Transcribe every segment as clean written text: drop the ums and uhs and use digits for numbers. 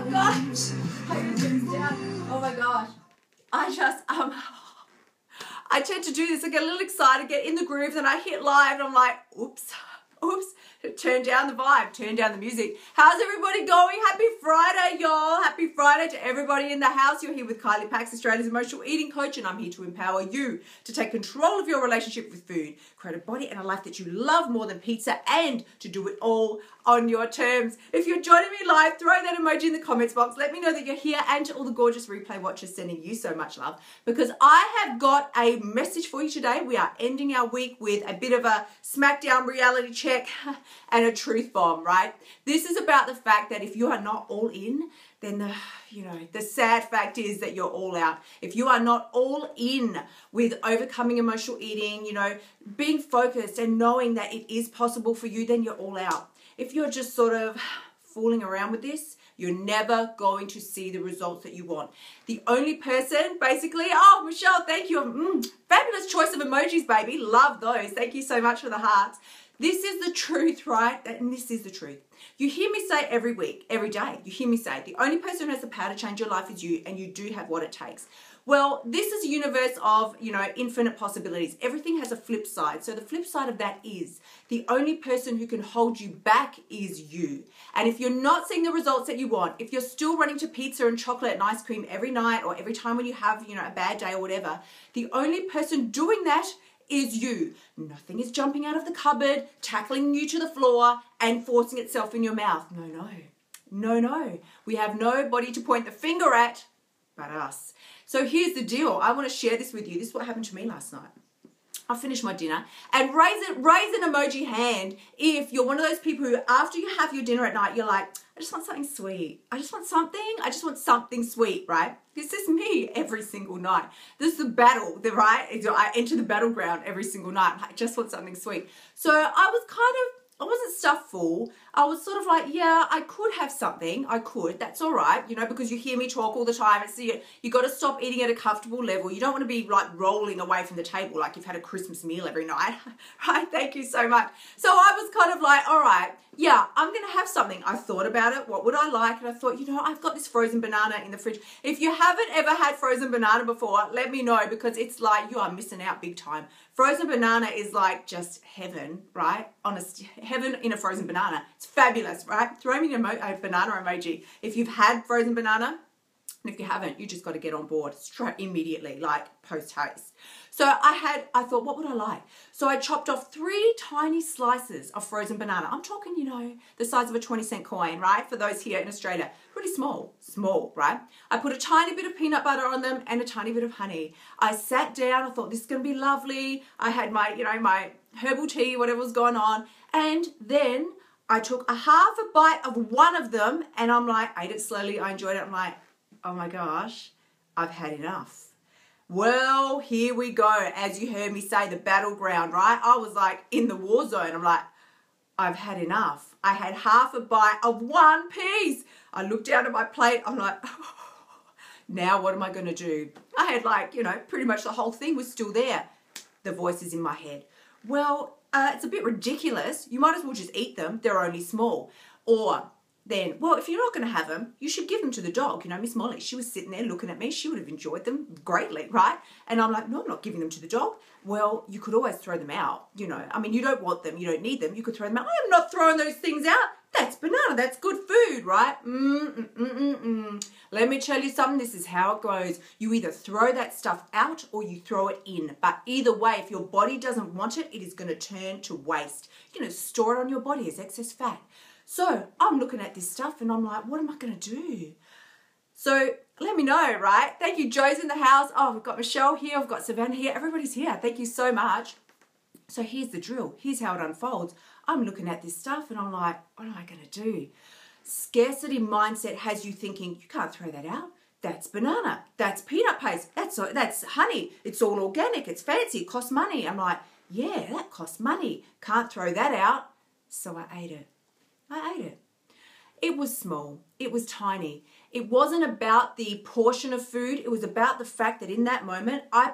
gosh. I gotta turn this down. Oh my gosh. I tend to do this. I get a little excited, get in the groove, then I hit live and I'm like, oops. Turn down the vibe, turn down the music. How's everybody going? Happy Friday, y'all. Happy Friday to everybody in the house. You're here with Kylie, Australia's emotional eating coach, and I'm here to empower you to take control of your relationship with food, create a body and a life that you love more than pizza, and to do it all on your terms. If you're joining me live, throw that emoji in the comments box. Let me know that you're here, and to all the gorgeous replay watchers, sending you so much love, because I have got a message for you today. We are ending our week with a bit of a smackdown reality check and a truth bomb, right? This is about the fact that if you are not all in, then the sad fact is that you're all out. If you are not all in with overcoming emotional eating, being focused and knowing that it is possible for you, then you're all out. If you're just sort of fooling around with this, you're never going to see the results that you want. The only person, basically, oh, Michelle, thank you. Fabulous choice of emojis, baby. Love those. Thank you so much for the hearts. This is the truth, right? And this is the truth. You hear me say every week, every day, you hear me say, the only person who has the power to change your life is you, and you do have what it takes. Well, this is a universe of, infinite possibilities. Everything has a flip side. So the flip side of that is the only person who can hold you back is you. And if you're not seeing the results that you want, if you're still running to pizza and chocolate and ice cream every night or every time when you have, a bad day or whatever, the only person doing that is you. Nothing is jumping out of the cupboard, tackling you to the floor and forcing itself in your mouth. No. We have nobody to point the finger at but us. So here's the deal. I want to share this with you. This is what happened to me last night. I finished my dinner, and raise an emoji hand if you're one of those people who, after you have your dinner at night, you're like, I just want something sweet. I just want something sweet, right? This is me every single night. This is the battle, right? I enter the battleground every single night. I just want something sweet. So I wasn't stuffed full. I was sort of like, yeah, I could have something. I could. That's all right, because you hear me talk all the time. It's you got to stop eating at a comfortable level. You don't want to be like rolling away from the table like you've had a Christmas meal every night, right? Thank you so much. So I was kind of like, all right, yeah, I'm going to have something. I thought about it. What would I like? And I thought, I've got this frozen banana in the fridge. If you haven't ever had frozen banana before, let me know, because it's like you are missing out big time. Frozen banana is like just heaven, right? Honest, heaven in a frozen banana. It's fabulous, right? Throw me a banana emoji if you've had frozen banana. And if you haven't, you just got to get on board straight immediately, like post haste. So I thought, what would I like? So I chopped off 3 tiny slices of frozen banana. I'm talking, the size of a 20-cent coin, right? For those here in Australia, pretty small, right? I put a tiny bit of peanut butter on them and a tiny bit of honey. I sat down, I thought this is going to be lovely. I had my, my herbal tea, whatever was going on. And then I took a half a bite of one of them, and I'm like, ate it slowly. I enjoyed it. I'm like, oh my gosh, I've had enough. Well, here we go. As you heard me say, the battleground, right? I was like in the war zone. I'm like, I've had enough. I had half a bite of one piece. I looked down at my plate. I'm like, oh, now what am I going to do? I had like, pretty much the whole thing was still there. The voice is in my head. Well, it's a bit ridiculous. You might as well just eat them. They're only small. Or then, well, if you're not going to have them, you should give them to the dog. Miss Molly, she was sitting there looking at me. She would have enjoyed them greatly, right? And I'm like, no, I'm not giving them to the dog. Well, you could always throw them out, you don't want them. You don't need them. You could throw them out. I'm not throwing those things out. That's banana. That's good food, right? Let me tell you something. This is how it goes. You either throw that stuff out or you throw it in. But either way, if your body doesn't want it, it is going to turn to waste. You're going to store it on your body as excess fat. So I'm looking at this stuff and I'm like, what am I going to do? So let me know, right? Thank you. Joe's in the house. Oh, we've got Michelle here. We've got Savannah here. Everybody's here. Thank you so much. So here's the drill. Here's how it unfolds. I'm looking at this stuff and I'm like, what am I going to do? Scarcity mindset has you thinking, you can't throw that out. That's banana. That's peanut paste. That's honey. It's all organic. It's fancy. It costs money. I'm like, yeah, that costs money. Can't throw that out. So I ate it. It was small. It was tiny. It wasn't about the portion of food. It was about the fact that in that moment, I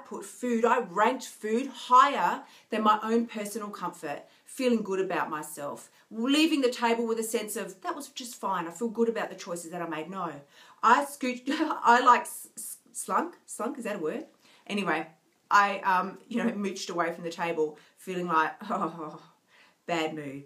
ranked food higher than my own personal comfort. feeling good about myself, leaving the table with a sense of, that was just fine. I feel good about the choices that I made. No, I like slunk, is that a word? Anyway, I, mooched away from the table feeling like, oh, bad mood.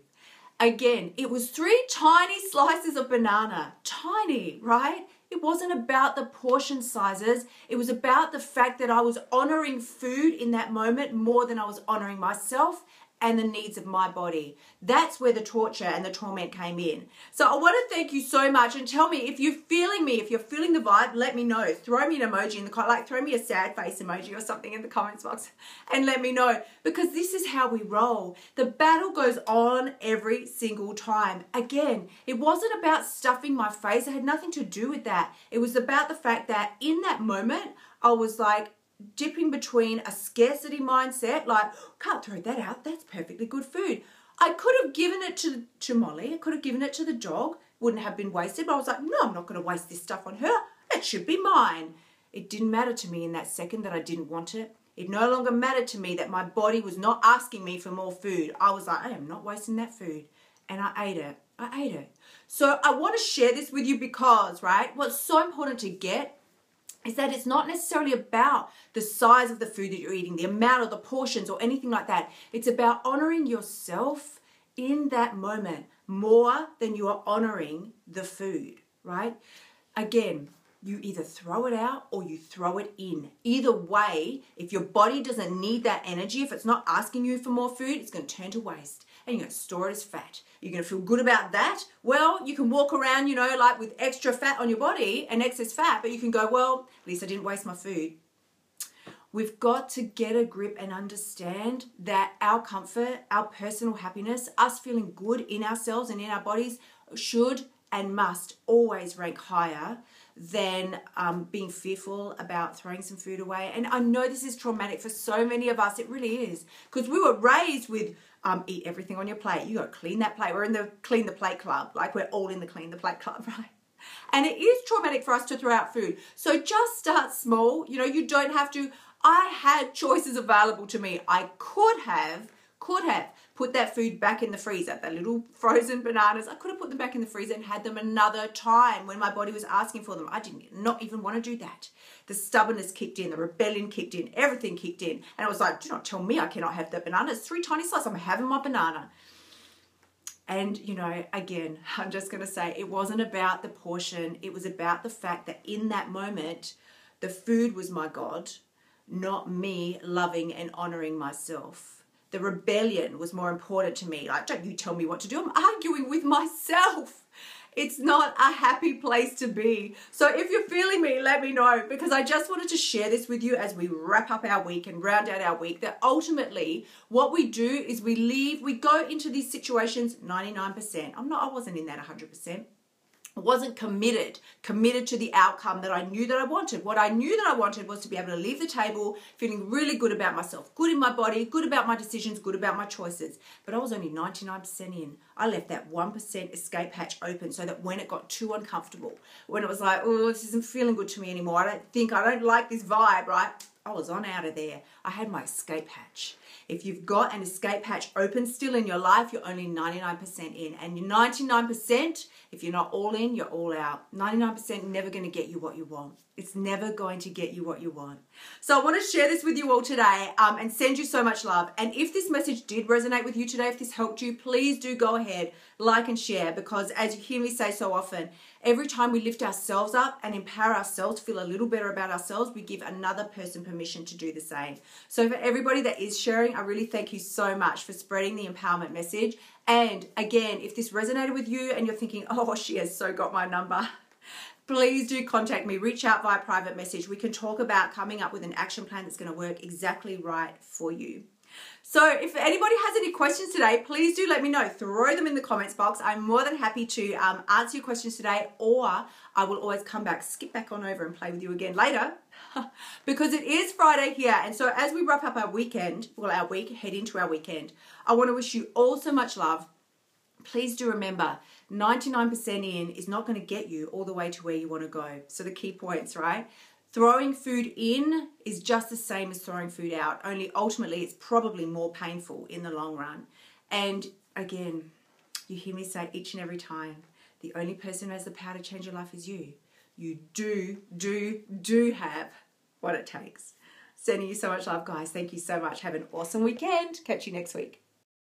Again, it was 3 tiny slices of banana. Tiny, right? It wasn't about the portion sizes. It was about the fact that I was honoring food in that moment more than I was honoring myself and the needs of my body. That's where the torture and the torment came in. So I want to thank you so much, and tell me if you're feeling me, if you're feeling the vibe, let me know. Throw me an emoji in the comment, throw me a sad face emoji or something in the comments box and let me know, because this is how we roll. The battle goes on every single time. Again, it wasn't about stuffing my face. It had nothing to do with that. It was about the fact that in that moment, I was like, dipping between a scarcity mindset, like, can't throw that out, that's perfectly good food. I could have given it to Molly, I could have given it to the dog, wouldn't have been wasted, but I was like, no, I'm not going to waste this stuff on her, it should be mine. It didn't matter to me in that second that I didn't want it. It no longer mattered to me that my body was not asking me for more food. I was like, I am not wasting that food. And I ate it. So I want to share this with you because, right, what's so important to get is that it's not necessarily about the size of the food that you're eating, the amount or the portions or anything like that. It's about honoring yourself in that moment more than you are honoring the food, right? Again, you either throw it out or you throw it in. Either way, if your body doesn't need that energy, if it's not asking you for more food, it's going to turn to waste and you're going to store it as fat. You're going to feel good about that. Well, you can walk around, like with extra fat on your body and excess fat, but you can go, well, at least I didn't waste my food. We've got to get a grip and understand that our comfort, our personal happiness, us feeling good in ourselves and in our bodies should and must always rank higher than being fearful about throwing some food away. And I know this is traumatic for so many of us. It really is, because we were raised with eat everything on your plate. You got to clean that plate. We're in the clean the plate club. Like, we're all in the clean the plate club, right? And it is traumatic for us to throw out food. So just start small. You don't have to. I had choices available to me. I could have put that food back in the freezer, the little frozen bananas. I could have put them back in the freezer and had them another time when my body was asking for them. I did not even want to do that. The stubbornness kicked in, the rebellion kicked in, everything kicked in. And it was like, do not tell me I cannot have the banana. It's 3 tiny slices. I'm having my banana. And, again, I'm just going to say it wasn't about the portion. It was about the fact that in that moment, the food was my God, not me loving and honoring myself. The rebellion was more important to me. Like, don't you tell me what to do. I'm arguing with myself. It's not a happy place to be. So if you're feeling me, let me know, because I just wanted to share this with you as we wrap up our week and round out our week, that ultimately what we do is we go into these situations 99%. I wasn't in that 100%. I wasn't committed to the outcome that I knew that I wanted. What I knew that I wanted was to be able to leave the table feeling really good about myself, good in my body, good about my decisions, good about my choices. But I was only 99% in. I left that 1% escape hatch open so that when it got too uncomfortable, when it was like, oh, this isn't feeling good to me anymore, I don't like this vibe, right? I was on out of there. I had my escape hatch. If you've got an escape hatch open still in your life, you're only 99% in. And you're 99%, if you're not all in, you're all out. 99% never going to get you what you want. It's never going to get you what you want. So I want to share this with you all today and send you so much love. And if this message did resonate with you today, if this helped you, please do go ahead, like and share, because as you hear me say so often, every time we lift ourselves up and empower ourselves, feel a little better about ourselves, we give another person permission to do the same. So for everybody that is sharing, I really thank you so much for spreading the empowerment message. And again, if this resonated with you and you're thinking, oh, she has so got my number, please do contact me. Reach out via private message. We can talk about coming up with an action plan that's going to work exactly right for you. So if anybody has any questions today, please do let me know. Throw them in the comments box. I'm more than happy to answer your questions today, or I will always skip back on over and play with you again later because it is Friday here. And so as we wrap up our weekend, our week, head into our weekend, I want to wish you all so much love. Please do remember, 99% in is not going to get you all the way to where you want to go. So the key points, right? Throwing food in is just the same as throwing food out, only ultimately it's probably more painful in the long run. And again, you hear me say each and every time, the only person who has the power to change your life is you. You do have what it takes. Sending you so much love, guys. Thank you so much. Have an awesome weekend. Catch you next week.